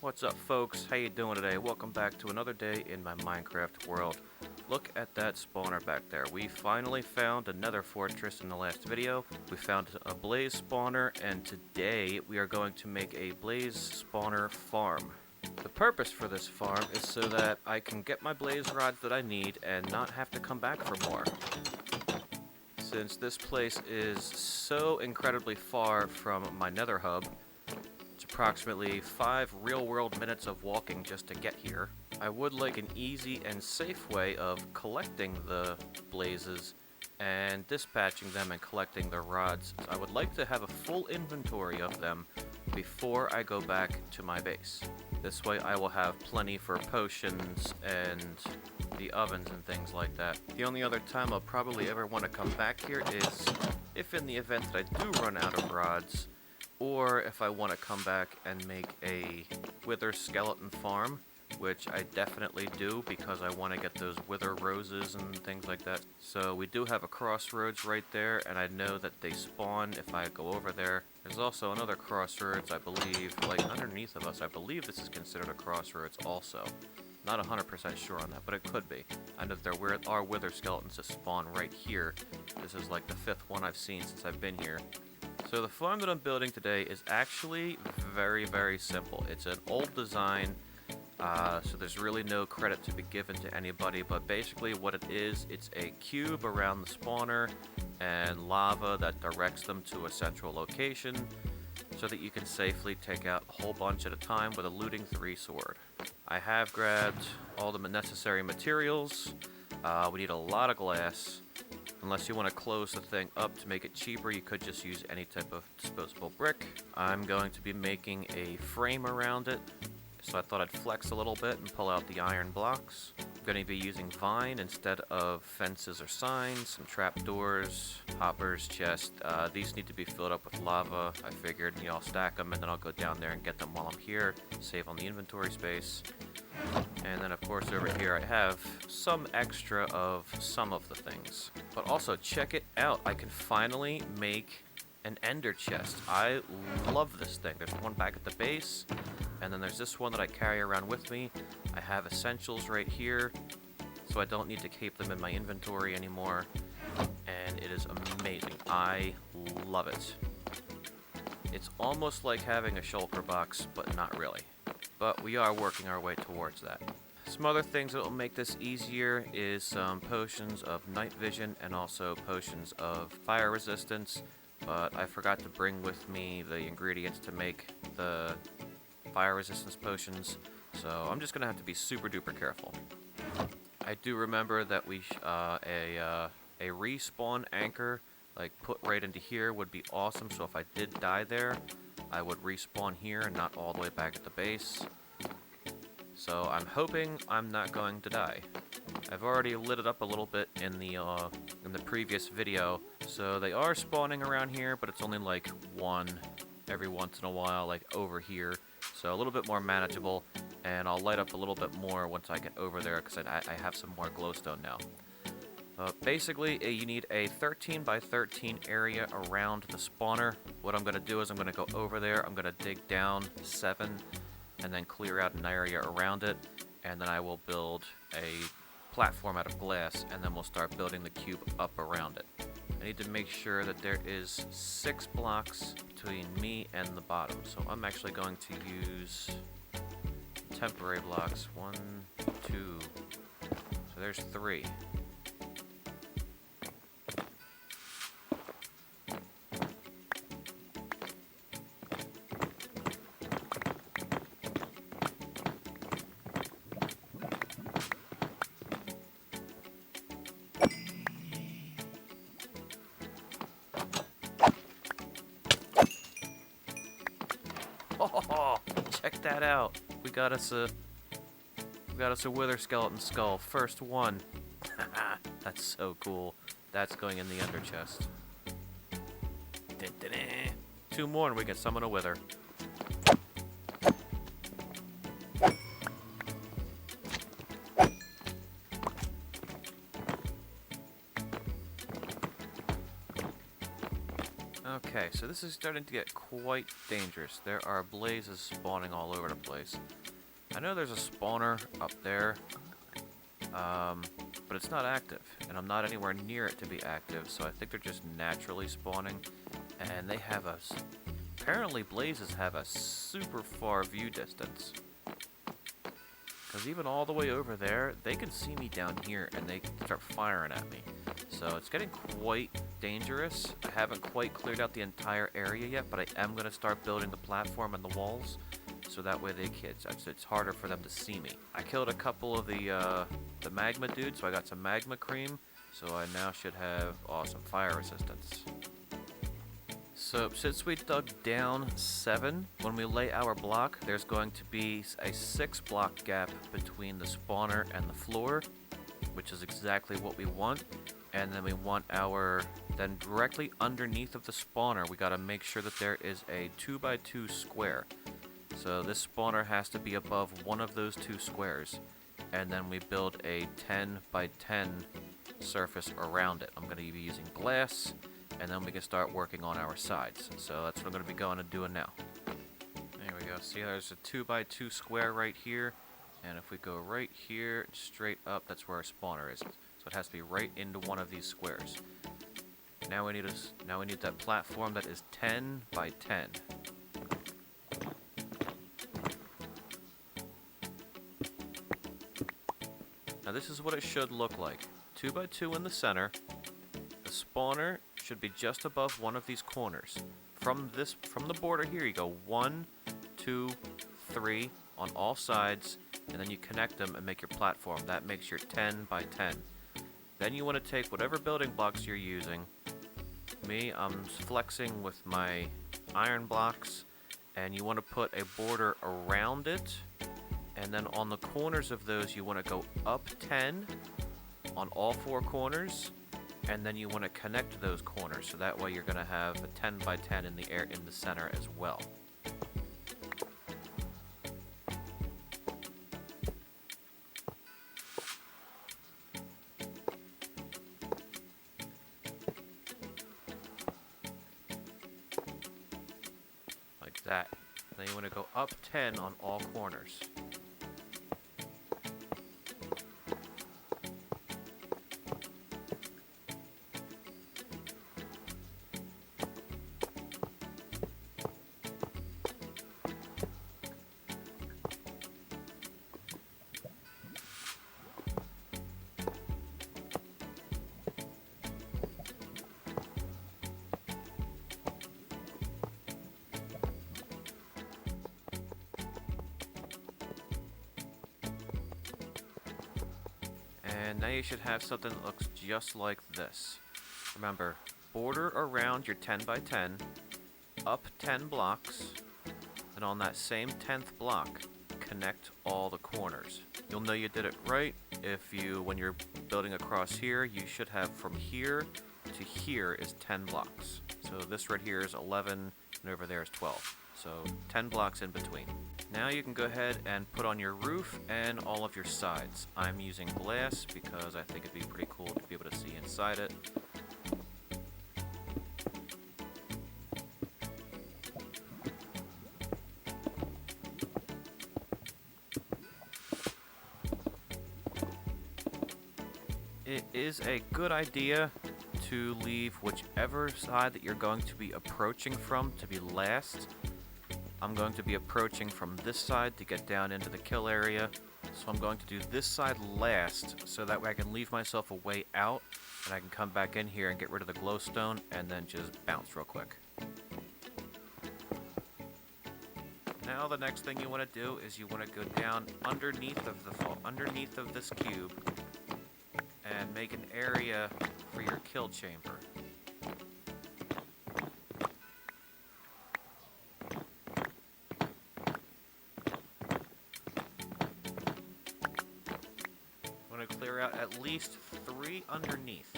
What's up, folks? How you doing today? Welcome back to another day in my Minecraft world. Look at that spawner back there. We finally found another fortress in the last video. We found a blaze spawner, and today we are going to make a blaze spawner farm. The purpose for this farm is so that I can get my blaze rods that I need and not have to come back for more. Since this place is so incredibly far from my nether hub, it's approximately 5 real-world minutes of walking just to get here. I would like an easy and safe way of collecting the blazes and dispatching them and collecting the rods. I would like to have a full inventory of them before I go back to my base. This way I will have plenty for potions and the ovens and things like that. The only other time I'll probably ever want to come back here is if in the event that I do run out of rods, or if I want to come back and make a wither skeleton farm, which I definitely do because I want to get those wither roses and things like that. So we do have a crossroads right there, and I know that they spawn if I go over there. There's also another crossroads, I believe, like underneath of us. I believe this is considered a crossroads also. Not 100% sure on that, but it could be. I know there are wither skeletons that spawn right here. This is like the 5th one I've seen since I've been here. So the farm that I'm building today is actually very, very simple. It's an old design, so there's really no credit to be given to anybody, but basically what it is, it's a cube around the spawner and lava that directs them to a central location so that you can safely take out a whole bunch at a time with a looting 3 sword. I have grabbed all the necessary materials. We need a lot of glass. Unless you want to close the thing up to make it cheaper, you could just use any type of disposable brick. I'm going to be making a frame around it, so I thought I'd flex a little bit and pull out the iron blocks. I'm going to be using vine instead of fences or signs, some trapdoors, hoppers, chests. These need to be filled up with lava, I figured. I'll stack them and then I'll go down there and get them while I'm here, save on the inventory space. And then of course over here I have some extra of some of the things. But also check it out, I can finally make an ender chest. I love this thing. There's one back at the base, and then there's this one that I carry around with me. I have essentials right here, so I don't need to keep them in my inventory anymore. And it is amazing. I love it. It's almost like having a shulker box, but not really. But we are working our way towards that. Some other things that will make this easier is some potions of night vision and also potions of fire resistance. But I forgot to bring with me the ingredients to make the fire resistance potions, so I'm just gonna have to be super duper careful. I do remember that a respawn anchor, like put right into here, would be awesome. So if I did die there, I would respawn here and not all the way back at the base. So I'm hoping I'm not going to die. I've already lit it up a little bit in the previous video, so they are spawning around here, but it's only like one every once in a while, like over here. So a little bit more manageable, and I'll light up a little bit more once I get over there because I have some more glowstone now. Basically, you need a 13 by 13 area around the spawner. What I'm going to do is I'm going to go over there, I'm going to dig down 7, and then clear out an area around it, and then I will build a platform out of glass, and then we'll start building the cube up around it. I need to make sure that there is 6 blocks between me and the bottom, so I'm actually going to use temporary blocks. 1, 2, so there's 3. Oh, check that out. We got us a wither skeleton skull. First one. That's so cool. That's going in the ender chest. 2 more and we can summon a wither. Okay, so this is starting to get quite dangerous. There are blazes spawning all over the place. I know there's a spawner up there, but it's not active, and I'm not anywhere near it to be active, so I think they're just naturally spawning, and they have apparently blazes have a super far view distance. Because even all the way over there, they can see me down here, and they can start firing at me. So it's getting quite dangerous. I haven't quite cleared out the entire area yet, but I am going to start building the platform and the walls, so that way it's harder for them to see me. I killed a couple of the magma dudes, so I got some magma cream, so I now should have awesome fire resistance. So since we dug down 7, when we lay our block, there's going to be a 6 block gap between the spawner and the floor, which is exactly what we want. And then we want then directly underneath of the spawner, we gotta make sure that there is a 2x2 square. So this spawner has to be above one of those 2 squares. And then we build a 10x10 surface around it. I'm gonna be using glass, and then we can start working on our sides. So that's what I'm going to be going and doing now. There we go. See, there's a 2x2 square right here. And if we go right here, straight up, that's where our spawner is. So it has to be right into one of these squares. Now we need that platform that is 10x10. Now this is what it should look like. 2x2 in the center. The spawner should be just above one of these corners. From the border here, you go 1, 2, 3 on all sides, and then you connect them and make your platform. That makes your 10x10. Then you want to take whatever building blocks you're using. Me, I'm flexing with my iron blocks, and you want to put a border around it, and then on the corners of those, you want to go up 10 on all 4 corners. And then you want to connect those corners, so that way you're going to have a 10x10 in the center as well. Like that. Then you want to go up 10 on all corners. And now you should have something that looks just like this. Remember, border around your 10x10, up 10 blocks, and on that same 10th block, connect all the corners. You'll know you did it right when you're building across here, you should have from here to here is 10 blocks. So this right here is 11, and over there is 12. So 10 blocks in between. Now you can go ahead and put on your roof and all of your sides. I'm using glass because I think it'd be pretty cool to be able to see inside it. It is a good idea to leave whichever side that you're going to be approaching from to be last. I'm going to be approaching from this side to get down into the kill area, so I'm going to do this side last, so that way I can leave myself a way out, and I can come back in here and get rid of the glowstone, and then just bounce real quick. Now the next thing you want to do is you want to go down underneath of this cube, and make an area for your kill chamber. Clear out at least 3 underneath.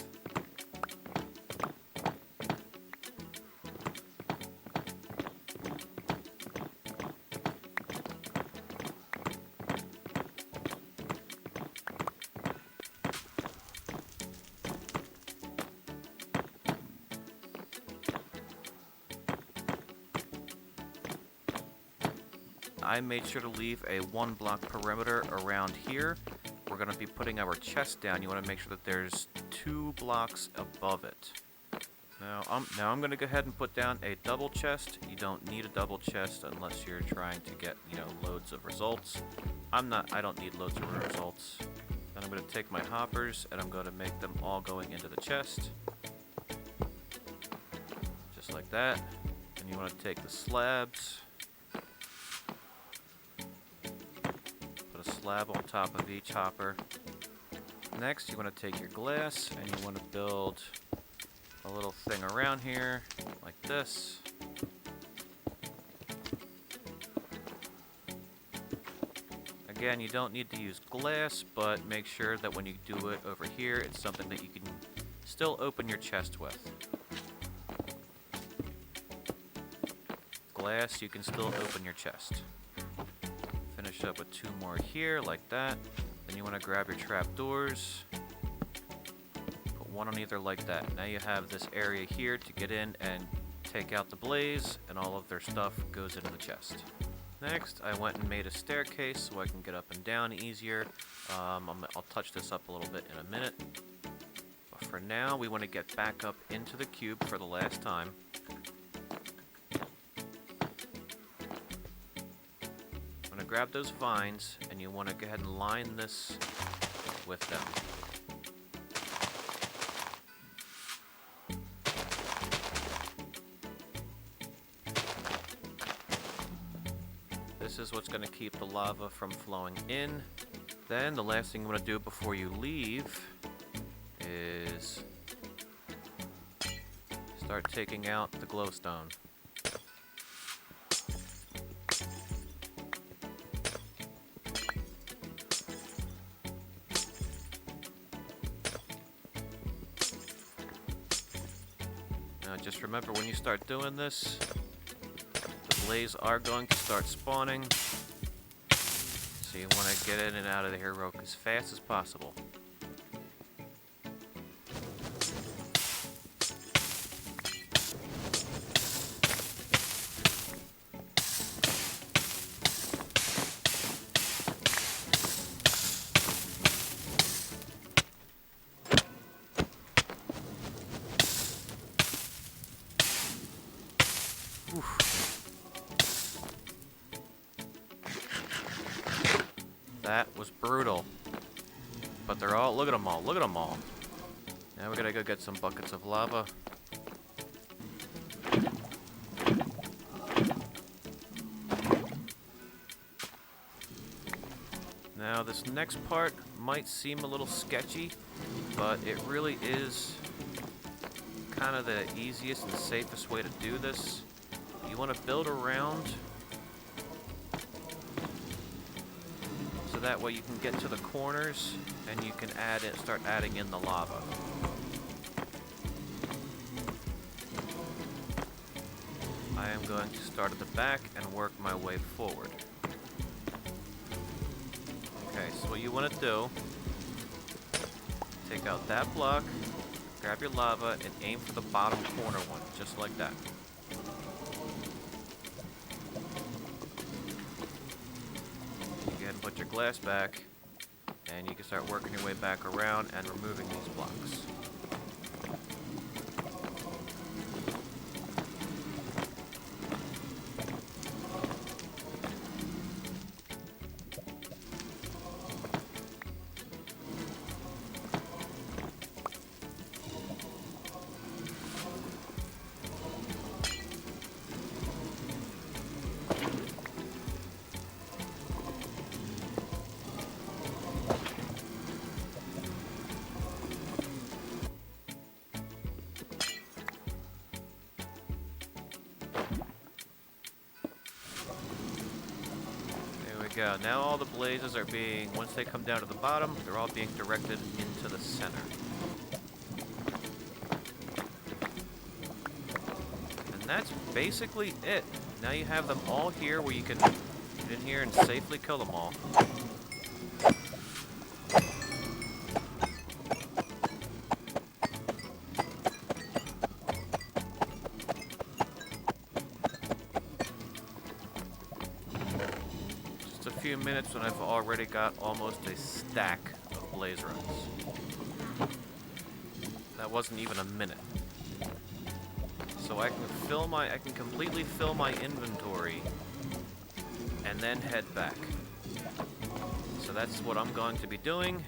I made sure to leave a 1-block perimeter around here. We're going to be putting our chest down. You want to make sure that there's 2 blocks above it. Now I'm going to go ahead and put down a double chest. You don't need a double chest unless you're trying to get, loads of results. I don't need loads of results. Then I'm going to take my hoppers and I'm going to make them all going into the chest. Just like that. And you want to take the slabs. Put a slab on top of each hopper. Next, you want to take your glass and you want to build a little thing around here, like this. Again, you don't need to use glass, but make sure that when you do it over here, it's something that you can still open your chest with. Glass, you can still open your chest. Finish up with 2 more here, like that. Then you want to grab your trapdoors. One on either like that. Now you have this area here to get in and take out the blaze, and all of their stuff goes into the chest. Next, I went and made a staircase so I can get up and down easier. I'll touch this up a little bit in a minute. But for now, we want to get back up into the cube for the last time. I'm going to grab those vines, and you want to go ahead and line this with them. This is what's going to keep the lava from flowing in. Then the last thing you want to do before you leave is start taking out the glowstone. Now just remember, when you start doing this, blaze are going to start spawning, so you want to get in and out of here as fast as possible. Oof. That was brutal. But they're all, look at them all, look at them all. Now we're gonna go get some buckets of lava. Now this next part might seem a little sketchy, but it really is kind of the easiest and safest way to do this. You want to build around so that way you can get to the corners and you can start adding in the lava. I am going to start at the back and work my way forward. Okay, so what you want to do, take out that block, grab your lava, and aim for the bottom corner one, just like that. You go ahead and put your glass back, and you can start working your way back around and removing these blocks. Go. Now all the blazes are being, once they come down to the bottom, they're all being directed into the center. And that's basically it. Now you have them all here where you can get in here and safely kill them all. minutes and I've already got almost a stack of blaze rods. That wasn't even a minute. So I can completely fill my inventory and then head back. So that's what I'm going to be doing.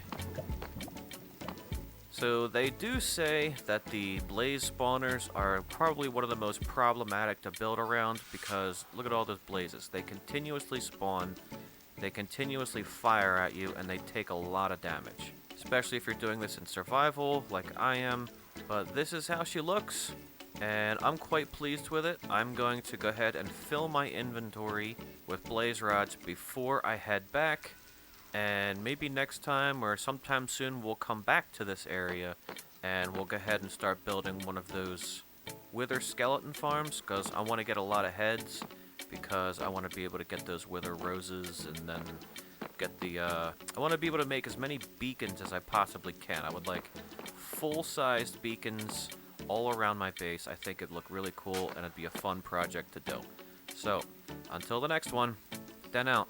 So they do say that the blaze spawners are probably one of the most problematic to build around because look at all those blazes. They continuously spawn, they continuously fire at you, and they take a lot of damage. Especially if you're doing this in survival, like I am. But this is how she looks, and I'm quite pleased with it. I'm going to go ahead and fill my inventory with blaze rods before I head back. And maybe next time or sometime soon we'll come back to this area and we'll go ahead and start building one of those wither skeleton farms because I want to get a lot of heads because I want to be able to get those wither roses and then get the I want to be able to make as many beacons as I possibly can. I would like full-sized beacons all around my base. I think it'd look really cool and it'd be a fun project to do. So, until the next one, then out.